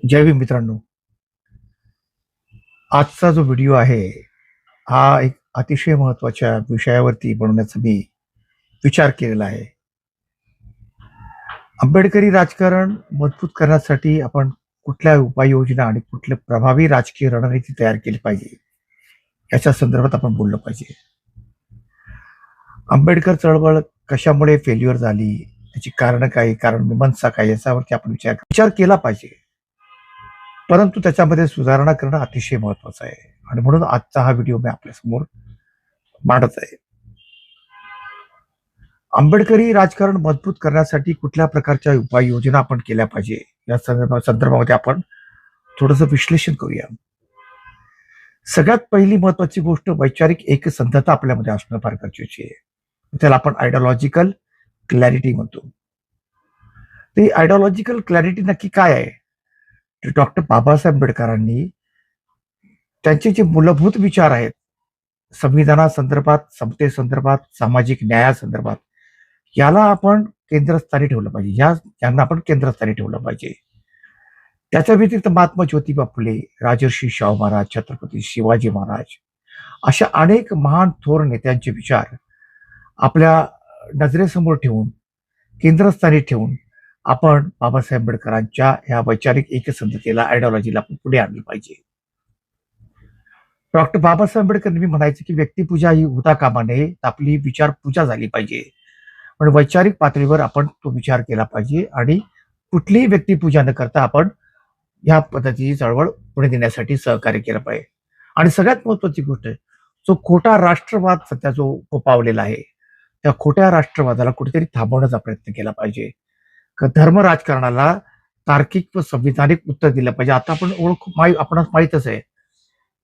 जय भीम मित्रांनो. आजचा जो व्हिडिओ आहे, हा एक अतिशय महत्त्वाच्या विषयावरती बनवण्याचा मी विचार केलेला आहे. आंबेडकरी राजकारण मजबूत करण्यासाठी आपण कुठल्या उपाययोजना आणि कुठले प्रभावी राजकीय रणनीती तयार केली पाहिजे, याच्या संदर्भात आपण बोललं पाहिजे. आंबेडकर चळवळ कशामुळे फेल्युअर झाली, त्याची कारणं काय, कारण मीमांसा काय, याच्यावरती आपण विचार केला पाहिजे. परंतु त्याच्यामध्ये सुधारणा करणं अतिशय महत्त्वाचं आहे आणि म्हणून आजचा हा व्हिडिओ मी आपल्यासमोर मांडत आहे. आंबेडकरी राजकारण मजबूत करण्यासाठी कुठल्या प्रकारच्या उपाययोजना आपण केल्या पाहिजे, या संदर्भामध्ये आपण थोडंसं विश्लेषण करूया. सगळ्यात पहिली महत्वाची गोष्ट, वैचारिक एकसंधता आपल्यामध्ये असणं फार गरजेची आहे. त्याला आपण आयडिओलॉजिकल क्लॅरिटी म्हणतो. ते आयडिओलॉजिकल क्लॅरिटी नक्की काय आहे? डॉक्टर बाबासाहेब आंबेडकरांनी त्यांचे जे मूलभूत विचार आहेत, संविधानासंदर्भात, समतेसंदर्भात, सामाजिक न्यायासंदर्भात, याला आपण केंद्रस्थानी ठेवलं पाहिजे. यांना आपण केंद्रस्थानी ठेवलं पाहिजे. त्याच्या व्यतिरिक्त महात्मा ज्योतिबा फुले, राजर्षी शाहू महाराज, छत्रपती शिवाजी महाराज, अशा अनेक महान थोर नेत्यांचे विचार आपल्या नजरेसमोर ठेवून, केंद्रस्थानी ठेवून आपण बाबासाहेब आंबेडकरांच्या ह्या वैचारिक एकसंधतेला, आयडिओलॉजीला आपण पुढे आणलं पाहिजे. डॉक्टर बाबासाहेब आंबेडकर नेहमी म्हणायचे की व्यक्तिपूजा ही होता कामा नये, आपली विचार पूजा झाली पाहिजे. पण वैचारिक पातळीवर आपण तो विचार केला पाहिजे आणि कुठलीही व्यक्तिपूजा न करता आपण ह्या पद्धतीची चळवळ पुढे नेण्यासाठी सहकार्य केलं पाहिजे. आणि सगळ्यात महत्वाची गोष्ट आहे, जो खोटा राष्ट्रवाद सध्या जो फोफावलेला आहे, त्या खोट्या राष्ट्रवादाला कुठेतरी थांबवण्याचा प्रयत्न केला पाहिजे. धर्म राजकारणाला तार्किक व संविधानिक उत्तर दिलं पाहिजे. आता आपण आपणास माहीतच आहे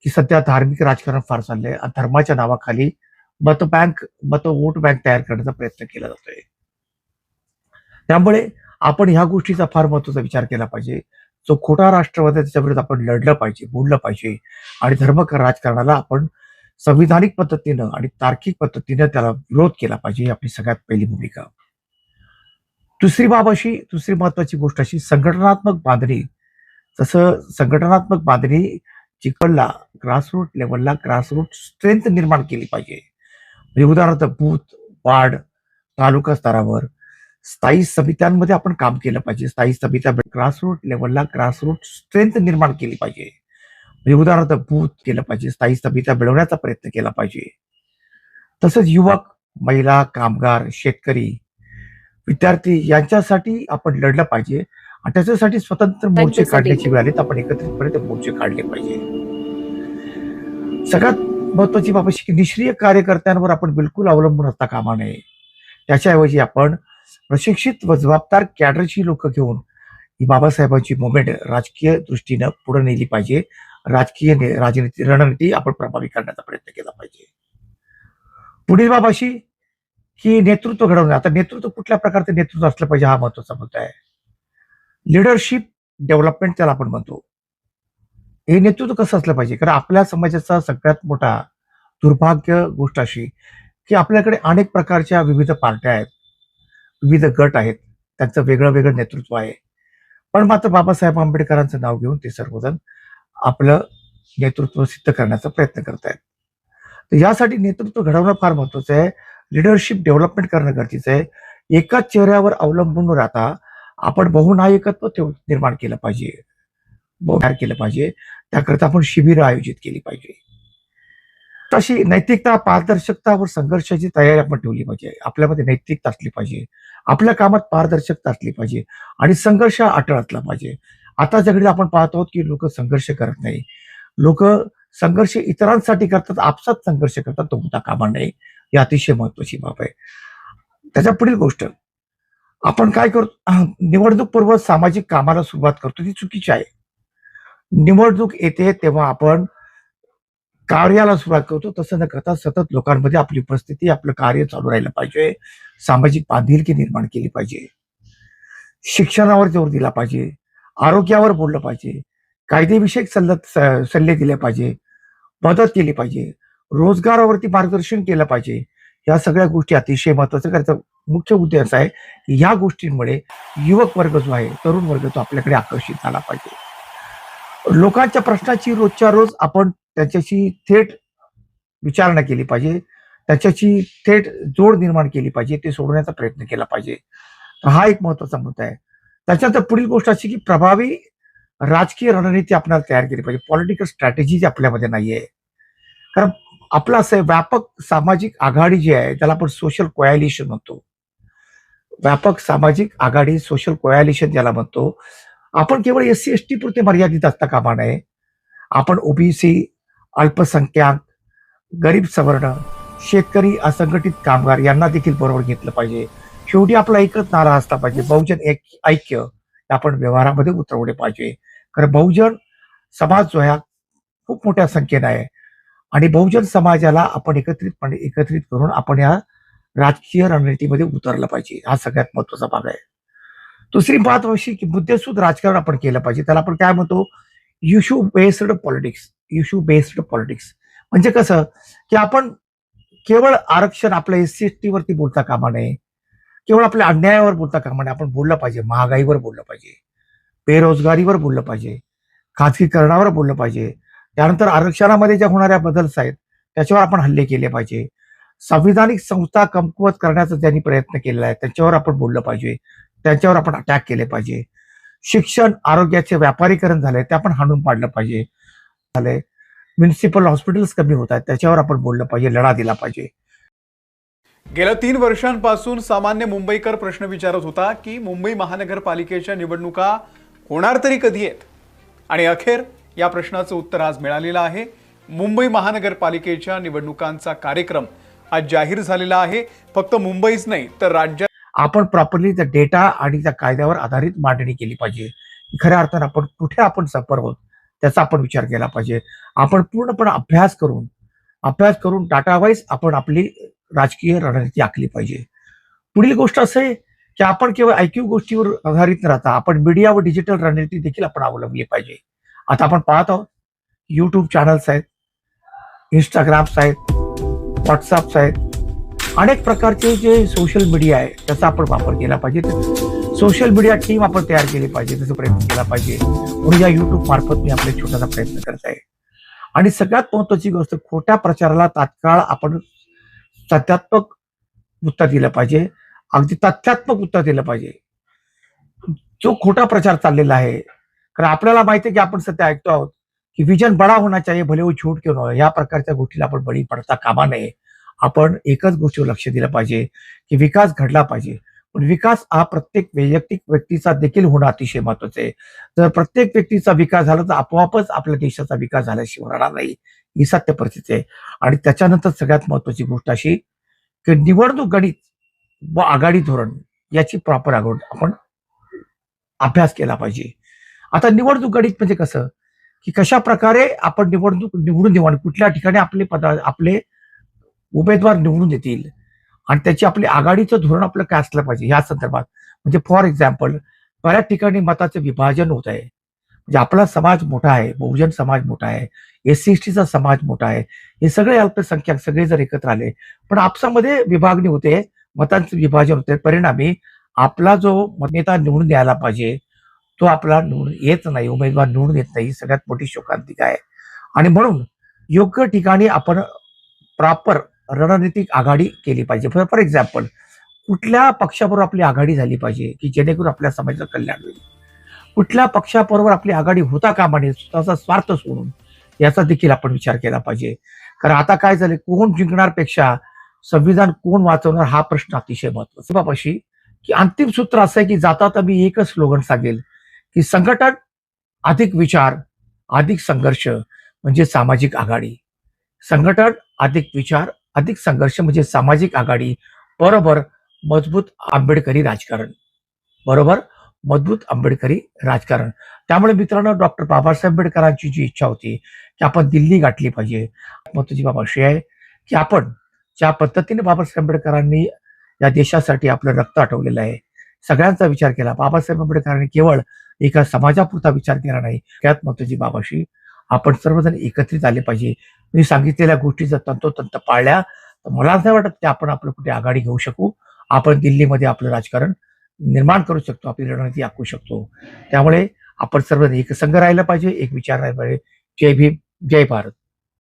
की सध्या धार्मिक राजकारण फार चाललंय. धर्माच्या नावाखाली मत वोट बँक तयार करण्याचा प्रयत्न केला जातोय. त्यामुळे आपण ह्या गोष्टीचा फार महत्वाचा विचार केला पाहिजे. जो खोटा राष्ट्रवाद आहे त्याच्या विरुद्ध आपण लढलं पाहिजे, बोललं पाहिजे आणि राजकारणाला आपण संविधानिक पद्धतीनं आणि तार्किक पद्धतीनं त्याला विरोध केला पाहिजे. ही आपली सगळ्यात पहिली भूमिका. दुसरी महत्वाची गोष्ट अशी, संघटनात्मक बांधणी. जसं संघटनात्मक बांधणी चिकलला, ग्रासरूट लेवलला ग्रासरूट स्ट्रेंथ निर्माण केली पाहिजे. म्हणजे उदाहरणार्थ बूथ, वार्ड, तालुका स्तरावर स्थायी समित्यांमध्ये आपण काम केलं पाहिजे. स्थायी समित्या ग्रासरूट लेवलला ग्रासरूट स्ट्रेंथ निर्माण केली पाहिजे. म्हणजे उदाहरणार्थ बूथ केलं पाहिजे, स्थायी समित्या मिळवण्याचा प्रयत्न केला पाहिजे. तसंच युवक, महिला, कामगार, शेतकरी, विद्यार्थी यांच्यासाठी आपण लढलं पाहिजे आणि त्याच्यासाठी स्वतंत्र मोर्चे काढण्याची वेळ आली तर आपण एकत्रितपणे मोर्चे काढले पाहिजे. सगळ्यात महत्वाची बाब अशी की निष्क्रिय कार्यकर्त्यांवर आपण बिलकुल अवलंबून असता कामा नये. त्याच्याऐवजी आपण प्रशिक्षित व जबाबदार कॅडरची लोक घेऊन ही बाबासाहेबांची मुवमेंट राजकीय दृष्टीनं पुढे नेली पाहिजे. राजनीती रणनीती आपण प्रभावी करण्याचा प्रयत्न केला पाहिजे. पुढील बाब अशी की नेतृत्व घडवणं. आता नेतृत्व कुठल्या प्रकारचं नेतृत्व असलं पाहिजे हा महत्वाचा मुद्दा आहे. लिडरशिप डेव्हलपमेंट त्याला आपण म्हणतो. हे नेतृत्व कसं असलं पाहिजे? कारण आपल्या समाजाचा सगळ्यात मोठा दुर्भाग्य गोष्ट अशी की आपल्याकडे अनेक प्रकारच्या विविध पार्ट्या आहेत, विविध गट आहेत, त्यांचं वेगळं नेतृत्व आहे. पण मात्र बाबासाहेब आंबेडकरांचं नाव घेऊन ते सर्वजण आपलं नेतृत्व सिद्ध करण्याचा प्रयत्न करत आहेत. तर यासाठी नेतृत्व घडवणं फार महत्वाचं आहे. लिडरशिप डेव्हलपमेंट करणं गरजेचं आहे. एकाच चेहऱ्यावर अवलंबून न राहता आपण बहुनायकत्व निर्माण केलं पाहिजे, तयार केलं पाहिजे. त्याकरता आपण शिबिरं आयोजित केली पाहिजे. तशी नैतिकता, पारदर्शकता व संघर्षाची तयारी आपण ठेवली पाहिजे. आपल्यामध्ये नैतिकता असली पाहिजे, आपल्या कामात पारदर्शकता असली पाहिजे आणि संघर्ष अटळ असला पाहिजे. आता जगडीला आपण पाहतो की लोक संघर्ष करत नाही. लोक संघर्ष इतरांसाठी करतात, आपसात संघर्ष करतात, तो होता कामा नये. ही अतिशय महत्वाची बाब आहे. त्याच्या पुढील गोष्ट, आपण काय करतो, निवडणूक पूर्व सामाजिक कामाला सुरुवात करतो, ती चुकीची आहे. निवडणूक येते तेव्हा आपण कार्याला सुरुवात करतो, तसं न करता सतत लोकांमध्ये आपली उपस्थिती, आपलं कार्य चालू राहिलं पाहिजे. सामाजिक बांधिलकी निर्माण केली पाहिजे. शिक्षणावर जोर दिला पाहिजे, आरोग्यावर बोललं पाहिजे, कायदेविषयक सल्ले दिले पाहिजे, मदत केली पाहिजे, रोजगारावरती मार्गदर्शन केलं पाहिजे. या सगळ्या गोष्टी अतिशय महत्वाच्या. त्याचा मुख्य उद्देश आहे की ह्या गोष्टींमुळे युवक वर्ग जो आहे, तरुण वर्ग तो आपल्याकडे आकर्षित झाला पाहिजे. लोकांच्या प्रश्नाची रोजच्या रोज आपण त्याच्याशी थेट विचारणा केली पाहिजे, त्याच्याशी थेट जोड निर्माण केली पाहिजे, ते सोडवण्याचा प्रयत्न केला पाहिजे. तर हा एक महत्वाचा मुद्दा आहे. त्याच्यानंतर पुढील गोष्ट अशी की प्रभावी राजकीय रणनीती आपल्याला तयार केली पाहिजे. पॉलिटिकल स्ट्रॅटेजी जी आपल्यामध्ये नाहीये. कारण आपलं असं आहे, व्यापक सामाजिक आघाडी जी आहे त्याला आपण सोशल कोॲलिशन म्हणतो. व्यापक सामाजिक आघाडी, सोशल कोॲलिशन ज्याला म्हणतो. आपण केवळ एस-सी, एस-टी पुरते मर्यादित असता कामा नये. आपण ओबीसी, अल्पसंख्याक, गरीब सवर्ण, शेतकरी, असंघटित कामगार यांना देखील बरोबर घेतलं पाहिजे. शेवटी आपला एकच नारा असला पाहिजे, बहुजन ऐक्य हे आपण व्यवहारामध्ये उतरवले पाहिजे. कारण बहुजन समाज जो आहे खूप मोठ्या संख्येने आहे आणि बहुजन समाजाला आपण एकत्रित करून आपण या राजकीय रणनीतीमध्ये उतरलं पाहिजे. हा सगळ्यात महत्वाचा भाग आहे. दुसरी बात अशी की मुद्देसूद राजकारण आपण केलं पाहिजे. त्याला आपण काय म्हणतो, issue based politics. Issue based politics म्हणजे कसं, की आपण केवळ आरक्षण आपल्या एस-सी, वरती बोलता कामा नये. केवळ आपल्या अन्यायावर बोलता कामा नये. आपण बोललं पाहिजे, महागाईवर बोललं पाहिजे, बेरोजगारीवर बोललं पाहिजे, खाजगीकरणावर बोललं पाहिजे. त्यानंतर आरक्षणामध्ये ज्या होणाऱ्या बदल्स आहेत त्याच्यावर आपण हल्ले केले पाहिजे. संविधानिक संस्था कमकुवत करण्याचा ज्यांनी प्रयत्न केलेला आहे त्याच्यावर आपण बोललं पाहिजे. त्यांच्यावर आपण अटॅक केले पाहिजे. शिक्षण, आरोग्याचे व्यापारीकरण झालंय ते आपण हाणून पाडलं पाहिजे. झालंय म्युनिसिपल हॉस्पिटल्स कमी होत आहेत त्याच्यावर आपण बोललं पाहिजे, लढा दिला पाहिजे. गेल्या 3 वर्षांपासून सामान्य मुंबईकर प्रश्न विचारत होता की मुंबई महानगरपालिकेच्या निवडणुका होणार तरी कधी आहेत, आणि अखेर या प्रश्नाचं उत्तर आज मिळालेलं आहे. मुंबई महानगरपालिकेच्या निवडणुकांचा कार्यक्रम आज जाहीर झालेला आहे. फक्त मुंबईच नाही तर राज्यात आपण प्रॉपरली त्या डेटा आणि त्या कायद्यावर आधारित मांडणी केली पाहिजे. खऱ्या अर्थानं आपण कुठे आपण सफर आहोत त्याचा आपण विचार केला पाहिजे. आपण पूर्णपणे अभ्यास करून डाटा वाईज आपण आपली राजकीय रणनीती आखली पाहिजे. पुढील गोष्ट असं आहे की आपण केवळ ऐकीव गोष्टीवर आधारित न राहता आपण मीडिया व डिजिटल रणनीती देखील आपण अवलंबली पाहिजे. आता आपण पाहत आहोत YouTube चॅनल्स आहेत, Instagrams आहेत, WhatsApps आहेत, अनेक प्रकारचे जे सोशल मीडिया आहे त्याचा आपण वापर केला पाहिजे. सोशल मीडिया टीम आपण तयार केली पाहिजे, त्याचा प्रयत्न केला पाहिजे. म्हणून या YouTube मार्फत मी आपला छोटासा प्रयत्न करत आहे. आणि सगळ्यात महत्वाची गोष्ट, खोट्या प्रचाराला तात्काळ आपण तथ्यात्मक उत्तर दिलं पाहिजे. अगदी तथ्यात्मक उत्तर दिलं पाहिजे. जो खोटा प्रचार चाललेला आहे, कारण आपल्याला माहिती आहे की आपण सध्या ऐकतो आहोत की विजन बडा होना चाहिए भले वो झूठ क्यों ना हो, या प्रकारच्या गोष्टीला आपण बळी पडता कामा नये. आपण एकच गोष्टीवर लक्ष दिलं पाहिजे की विकास घडला पाहिजे. पण विकास हा प्रत्येक वैयक्तिक व्यक्तीचा देखील होणं अतिशय महत्वाचं आहे. जर प्रत्येक व्यक्तीचा विकास झाला तर आपोआपच आपल्या देशाचा विकास झाल्याशिवाय राहणार नाही, ही सत्य परिस्थिती आहे. आणि त्याच्यानंतर सगळ्यात महत्वाची गोष्ट अशी की निवडणूक गणित व आघाडी धोरण याची प्रॉपर आपण अभ्यास केला पाहिजे. आता निवडणूक गणित म्हणजे कसं, की कशा प्रकारे आपण निवडून देऊ आणि कुठल्या ठिकाणी आपले उमेदवार निवडून येतील आणि त्याची आपली आघाडीचं धोरण आपलं काय असलं पाहिजे या संदर्भात. म्हणजे फॉर एक्झाम्पल, बऱ्याच ठिकाणी मताचं विभाजन होत आहे. म्हणजे आपला समाज मोठा आहे, बहुजन समाज मोठा आहे, एस-सी, एस-टीचा समाज मोठा आहे. हे सगळे अल्पसंख्याक सगळे जर एकत्र आले पण आपसामध्ये विभागणी होते, मतांचं विभाजन होते. परिणामी आपला जो नेता निवडून यायला पाहिजे तो आपला निवडून येत नाही, उमेदवार निवडून येत नाही. ही सगळ्यात मोठी शोकांतिका आहे. आणि म्हणून योग्य ठिकाणी आपण प्रॉपर रणनीतिक आघाडी केली पाहिजे. फॉर एक्झाम्पल, कुठल्या पक्षाबरोबर आपली आघाडी झाली पाहिजे की जेणेकरून आपल्या समाजाचं कल्याण होईल. कुठल्या पक्षाबरोबर आपली आघाडी होता कामा नये, स्वतःचा स्वार्थ सोडून, याचा देखील आपण विचार केला पाहिजे. कारण आता काय झालं, कोण जिंकणार पेक्षा संविधान कोण वाचवणार हा प्रश्न अतिशय महत्वाचा. बाबाशी की अंतिम सूत्र असं आहे की जाता मी एकच स्लोगन सांगेल की संघटन अधिक विचार अधिक संघर्ष म्हणजे सामाजिक आघाडी. संघटन अधिक विचार अधिक संघर्ष म्हणजे सामाजिक आघाडी बरोबर मजबूत आंबेडकरी राजकारण. बरोबर मजबूत आंबेडकरी राजकारण. त्यामुळे मित्रांनो, डॉक्टर बाबासाहेब आंबेडकरांची जी इच्छा होती की आपण दिल्ली गाठली पाहिजे, महत्वाची बाब अशी आहे की आपण ज्या पद्धतीने बाबासाहेब आंबेडकरांनी या देशासाठी आपलं रक्त आटवलेलं आहे, सगळ्यांचा विचार केला. बाबासाहेब आंबेडकरांनी केवळ एका समाजापुरता विचार केला नाही. त्यात महत्वाची बाब अशी, आपण सर्वजण एकत्रित आले पाहिजे. मी सांगितलेल्या गोष्टी जर तंतोतंत पाळल्या तर मला नाही वाटत की आपण आपलं कुठे आघाडी घेऊ शकू. आपण दिल्लीमध्ये आपलं राजकारण निर्माण करू शकतो, आपली रणनीती आखू शकतो. त्यामुळे आपण सर्वांनी एक संघ राहिला पाहिजे, एक विचार राहिला पाहिजे. जय भीम, जय भारत.